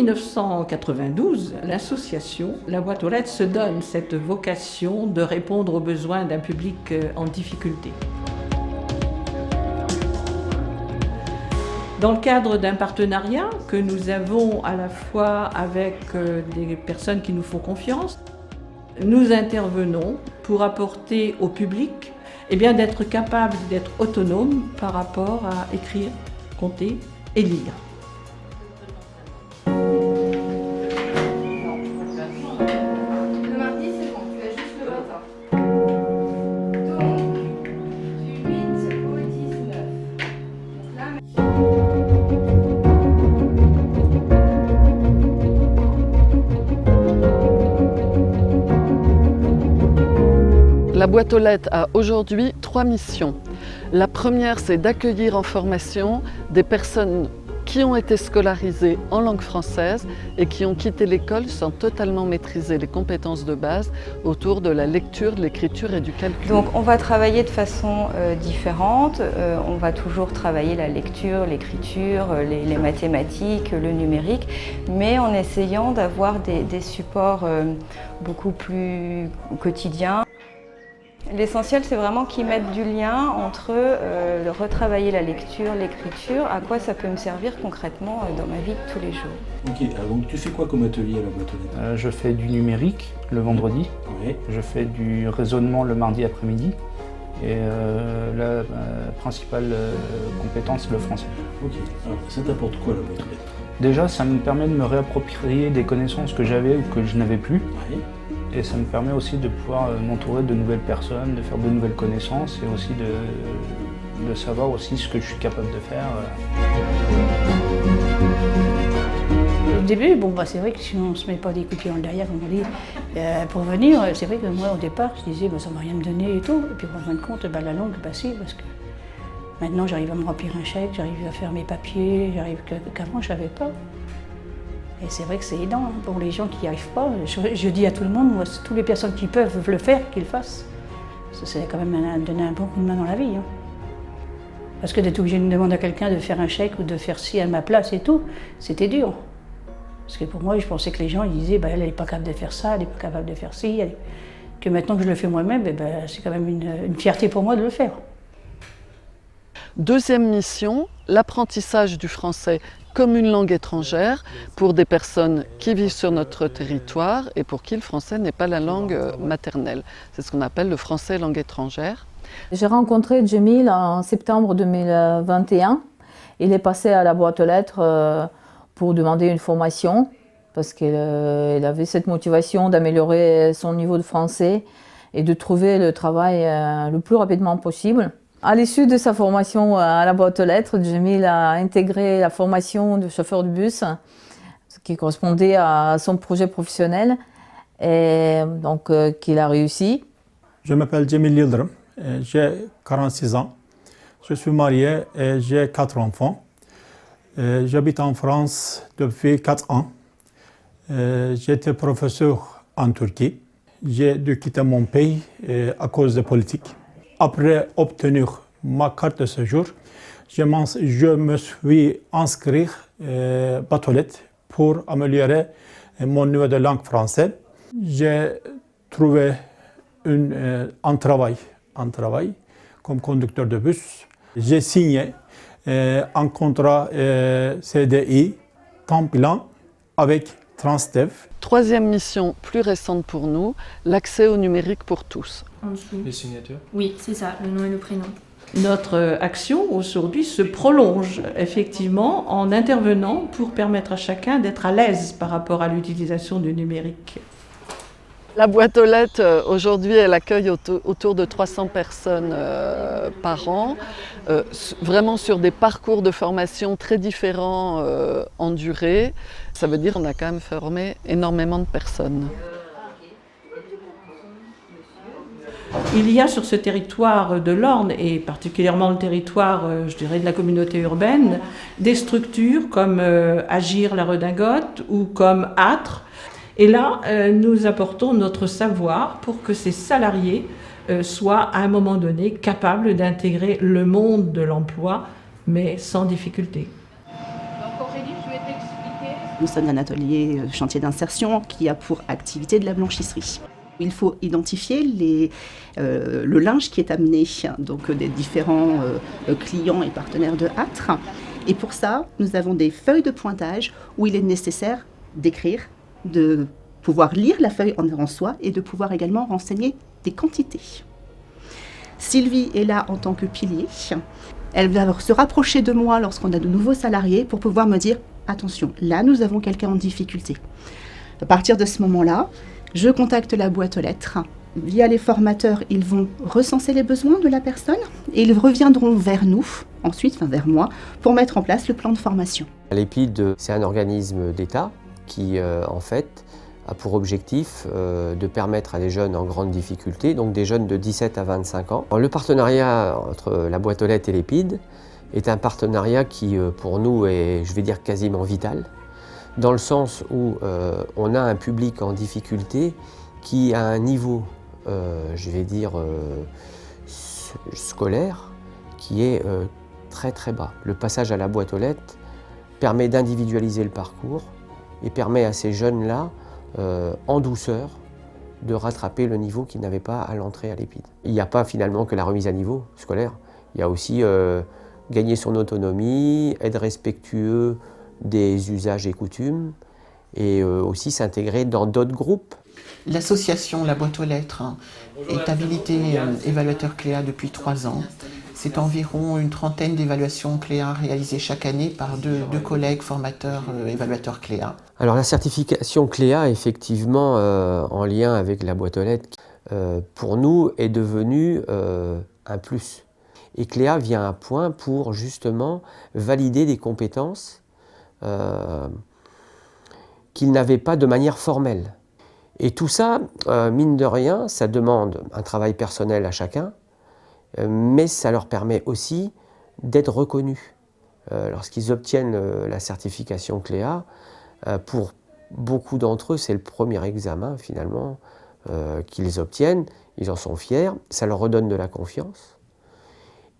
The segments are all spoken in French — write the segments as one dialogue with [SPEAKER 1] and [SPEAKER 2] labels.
[SPEAKER 1] 1992, l'association La Boîte aux Lettres se donne cette vocation de répondre aux besoins d'un public en difficulté. Dans le cadre d'un partenariat que nous avons à la fois avec des personnes qui nous font confiance, nous intervenons pour apporter au public d'être capable d'être autonome par rapport à écrire, compter et lire.
[SPEAKER 2] Le mardi, c'est bon, tu as juste le matin. Donc, du 8 au 19. Donc là,
[SPEAKER 3] La boîte aux lettres a aujourd'hui 3 missions. La première, c'est d'accueillir en formation des personnes qui ont été scolarisées en langue française et qui ont quitté l'école sans totalement maîtriser les compétences de base autour de la lecture, de l'écriture et du calcul.
[SPEAKER 2] donc on va travailler de façon différente. On va toujours travailler la lecture, l'écriture, les mathématiques, le numérique, mais en essayant d'avoir des supports beaucoup plus quotidiens. L'essentiel, c'est vraiment qu'ils mettent du lien entre retravailler la lecture, l'écriture, à quoi ça peut me servir concrètement dans ma vie de tous les jours.
[SPEAKER 4] Ok, donc tu fais quoi comme atelier à la boîte aux lettres?
[SPEAKER 5] Je fais du numérique le vendredi,
[SPEAKER 4] Oui.
[SPEAKER 5] je fais du raisonnement le mardi après-midi et la principale compétence, c'est le français.
[SPEAKER 4] Ok, alors ça t'apporte quoi la boîte aux lettres?
[SPEAKER 5] Déjà, ça me permet de me réapproprier des connaissances que j'avais ou que je n'avais plus.
[SPEAKER 4] Oui.
[SPEAKER 5] Et ça me permet aussi de pouvoir m'entourer de nouvelles personnes, de faire de nouvelles connaissances et aussi de savoir aussi ce que je suis capable de faire.
[SPEAKER 6] Au début, c'est vrai que si on ne se met pas des coups de pied en derrière, comme on dit, pour venir, c'est vrai que moi au départ, je disais ça ne va rien me donner et tout. Et puis en fin de compte, la langue est passée parce que maintenant j'arrive à me remplir un chèque, j'arrive à faire mes papiers, qu'avant je ne savais pas. Et c'est vrai que c'est aidant pour les gens qui n'y arrivent pas. Je dis à tout le monde, moi, toutes les personnes qui peuvent le faire, qu'ils le fassent. C'est quand même donner un bon coup de main dans la vie. Parce que d'être obligé de demander à quelqu'un de faire un chèque ou de faire ci à ma place et tout, c'était dur. Parce que pour moi, je pensais que les gens ils disaient elle n'est pas capable de faire ça, elle n'est pas capable de faire ci. Que maintenant que je le fais moi-même, c'est quand même une fierté pour moi de le faire.
[SPEAKER 3] Deuxième mission, l'apprentissage du français comme une langue étrangère pour des personnes qui vivent sur notre territoire et pour qui le français n'est pas la langue maternelle. C'est ce qu'on appelle le français langue étrangère.
[SPEAKER 7] J'ai rencontré Djemil en septembre 2021. Il est passé à la boîte aux lettres pour demander une formation parce qu'il avait cette motivation d'améliorer son niveau de français et de trouver le travail le plus rapidement possible. À l'issue de sa formation à la boîte aux lettres, Djemil a intégré la formation de chauffeur de bus, ce qui correspondait à son projet professionnel et donc qu'il a réussi.
[SPEAKER 8] Je m'appelle Djemil Yıldırım, j'ai 46 ans, je suis marié et j'ai 4 enfants. J'habite en France depuis 4 ans. J'étais professeur en Turquie. J'ai dû quitter mon pays à cause de politique. Après obtenir ma carte de séjour, je me suis inscrit boîte aux lettres pour améliorer mon niveau de langue française. J'ai trouvé un travail comme conducteur de bus. J'ai signé un contrat CDI temps plein avec Transdev.
[SPEAKER 3] Troisième mission plus récente pour nous, l'accès au numérique pour tous.
[SPEAKER 9] En dessous.
[SPEAKER 4] Les signatures?
[SPEAKER 9] Oui, c'est ça, le nom et le prénom.
[SPEAKER 1] Notre action aujourd'hui se prolonge effectivement en intervenant pour permettre à chacun d'être à l'aise par rapport à l'utilisation du numérique.
[SPEAKER 3] La boîte aux lettres, aujourd'hui, elle accueille autour de 300 personnes par an, vraiment sur des parcours de formation très différents en durée. Ça veut dire qu'on a quand même formé énormément de personnes.
[SPEAKER 1] Il y a sur ce territoire de l'Orne, et particulièrement le territoire, de la communauté urbaine, des structures comme Agir la Redingote ou comme Âtre. Et là, nous apportons notre savoir pour que ces salariés soient à un moment donné capables d'intégrer le monde de l'emploi, mais sans difficulté.
[SPEAKER 2] Donc Aurélie, je vais t'expliquer ce
[SPEAKER 10] Nous sommes un atelier chantier d'insertion qui a pour activité de la blanchisserie. Il faut identifier le linge qui est amené donc des différents clients et partenaires de Âtre. Et pour ça, nous avons des feuilles de pointage où il est nécessaire d'écrire, de pouvoir lire la feuille en soi et de pouvoir également renseigner des quantités. Sylvie est là en tant que pilier. Elle va se rapprocher de moi lorsqu'on a de nouveaux salariés pour pouvoir me dire « Attention, là nous avons quelqu'un en difficulté ». À partir de ce moment-là, je contacte la boîte aux lettres. Via les formateurs, ils vont recenser les besoins de la personne et ils reviendront vers nous, ensuite, vers moi, pour mettre en place le plan de formation.
[SPEAKER 11] L'EPID, c'est un organisme d'État qui, en fait, a pour objectif de permettre à des jeunes en grande difficulté, donc des jeunes de 17 à 25 ans. Le partenariat entre la boîte aux lettres et l'EPID est un partenariat qui, pour nous, est, je vais dire, quasiment vital, dans le sens où on a un public en difficulté qui a un niveau, je vais dire, scolaire, qui est très très bas. Le passage à la boîte aux lettres permet d'individualiser le parcours et permet à ces jeunes-là, en douceur, de rattraper le niveau qu'ils n'avaient pas à l'entrée à l'EPID. Il n'y a pas finalement que la remise à niveau scolaire, il y a aussi gagner son autonomie, être respectueux des usages et coutumes et aussi s'intégrer dans d'autres groupes.
[SPEAKER 12] L'association La Boîte aux Lettres est habilitée évaluateur Cléa depuis 3 ans. C'est environ une trentaine d'évaluations Cléa réalisées chaque année par deux collègues formateurs évaluateurs Cléa.
[SPEAKER 11] Alors la certification Cléa, effectivement, en lien avec la boîte aux lettres, pour nous est devenue un plus. Et Cléa vient à point pour justement valider des compétences qu'ils n'avaient pas de manière formelle. Et tout ça, mine de rien, ça demande un travail personnel à chacun, mais ça leur permet aussi d'être reconnus. Lorsqu'ils obtiennent la certification Cléa, pour beaucoup d'entre eux, c'est le premier examen finalement qu'ils obtiennent. Ils en sont fiers, ça leur redonne de la confiance.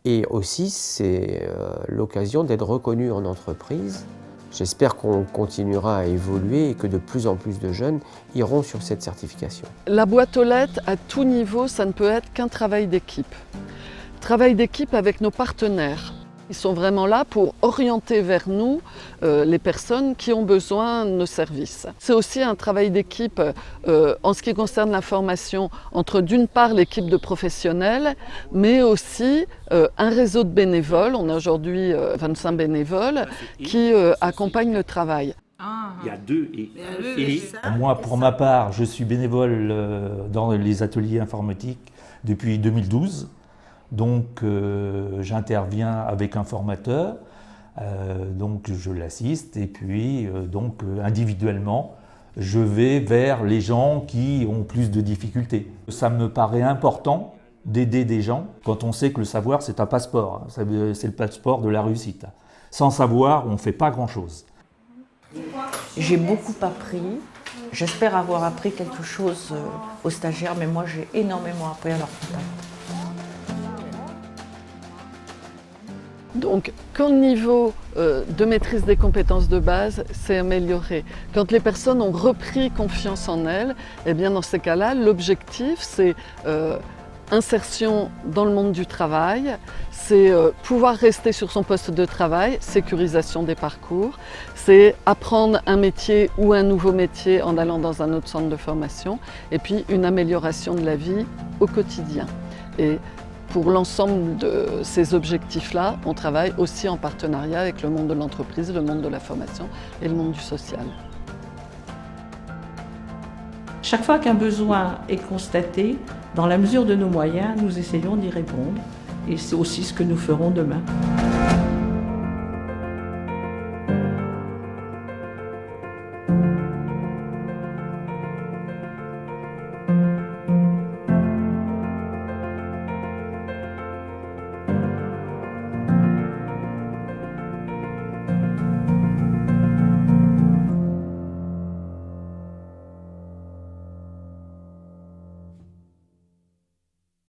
[SPEAKER 11] Et aussi, c'est l'occasion d'être reconnus en entreprise. J'espère qu'on continuera à évoluer et que de plus en plus de jeunes iront sur cette certification.
[SPEAKER 3] La boîte aux lettres, à tout niveau, ça ne peut être qu'un travail d'équipe. Travail d'équipe avec nos partenaires. Ils sont vraiment là pour orienter vers nous les personnes qui ont besoin de nos services. C'est aussi un travail d'équipe en ce qui concerne la formation entre d'une part l'équipe de professionnels, mais aussi un réseau de bénévoles. On a aujourd'hui 25 bénévoles qui accompagnent le travail.
[SPEAKER 4] Il y a 2 et. Moi, pour ma part, je suis bénévole dans les ateliers informatiques depuis 2012. Donc j'interviens avec un formateur, donc je l'assiste et puis individuellement je vais vers les gens qui ont plus de difficultés. Ça me paraît important d'aider des gens quand on sait que le savoir c'est un passeport, c'est le passeport de la réussite. Sans savoir, on ne fait pas grand-chose.
[SPEAKER 13] J'ai beaucoup appris, j'espère avoir appris quelque chose aux stagiaires, mais moi j'ai énormément appris à leur contact.
[SPEAKER 3] Donc, quand le niveau de maîtrise des compétences de base s'est amélioré, quand les personnes ont repris confiance en elles, eh bien dans ces cas-là, l'objectif c'est insertion dans le monde du travail, c'est pouvoir rester sur son poste de travail, sécurisation des parcours, c'est apprendre un métier ou un nouveau métier en allant dans un autre centre de formation, et puis une amélioration de la vie au quotidien. Et pour l'ensemble de ces objectifs-là, on travaille aussi en partenariat avec le monde de l'entreprise, le monde de la formation et le monde du social.
[SPEAKER 1] Chaque fois qu'un besoin est constaté, dans la mesure de nos moyens, nous essayons d'y répondre. Et c'est aussi ce que nous ferons demain.